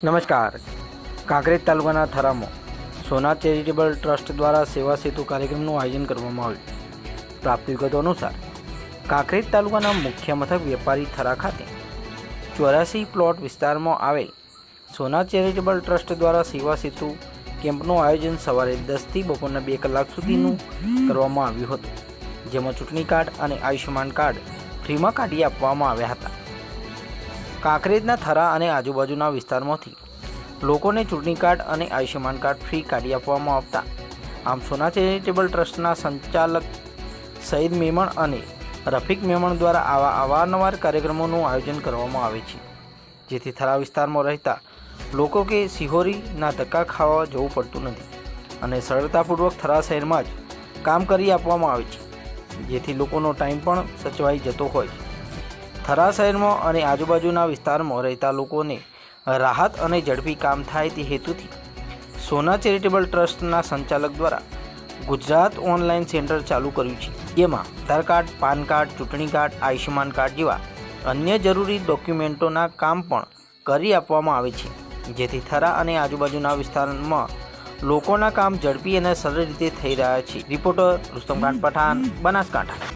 નમસ્કાર. કાંકરેજ તાલુકાના થરામાં સોના charitable trust દ્વારા સેવા સેતુ કાર્યક્રમનું આયોજન કરવામાં આવ્યું. પ્રાપ્ત વિગતો અનુસાર કાંકરેજ તાલુકાના મુખ્ય મથક વેપારી થરા ખાતે 84 પ્લોટ વિસ્તારમાં આવેલ સોના ચેરિટેબલ ટ્રસ્ટ દ્વારા સેવા સેતુ કેમ્પનું આયોજન સવારે 10 થી બપોરના 2 કલાક સુધીનું કરવામાં આવ્યું હતું, જેમાં ચૂંટણી કાર્ડ અને આયુષ્યમાન કાર્ડ ફ્રીમાં કાઢી આપવામાં આવ્યા હતા. કાંકરેજના થરા અને આજુબાજુના વિસ્તારમાંથી લોકોને ચૂંટણી કાર્ડ અને આયુષ્યમાન કાર્ડ ફ્રી કાઢી આપવામાં આવતા આમ સોના ચેરિટેબલ ટ્રસ્ટના સંચાલક સઈદ મેમણ અને રફીક મેમણ દ્વારા આવા અવારનવાર કાર્યક્રમોનું આયોજન કરવામાં આવે છે, જેથી થરા વિસ્તારમાં રહેતા લોકો કે સિહોરીના ધક્કા ખાવા જવું પડતું નથી અને સરળતાપૂર્વક થરા શહેરમાં જ કામ કરી આપવામાં આવે છે, જેથી લોકોનો ટાઈમ પણ સચવાઈ જતો હોય છે. થરા શહેરમાં અને આજુબાજુના વિસ્તારમાં રહેતા લોકોને રાહત અને ઝડપી કામ થાય તે હેતુથી સોના ચેરિટેબલ ટ્રસ્ટના સંચાલક દ્વારા ગુજરાત ઓનલાઈન સેન્ટર ચાલુ કર્યું છે, જેમાં આધાર કાર્ડ, પાન કાર્ડ, ચૂંટણી કાર્ડ, આયુષ્યમાન કાર્ડ જેવા અન્ય જરૂરી ડોક્યુમેન્ટોના કામ પણ કરી આપવામાં આવે છે, જેથી થરા અને આજુબાજુના વિસ્તારમાં લોકોના કામ ઝડપી અને સરળ રીતે થઈ રહ્યા છે. રિપોર્ટર રુસ્તમ ખાન પઠાણ, બનાસકાંઠા.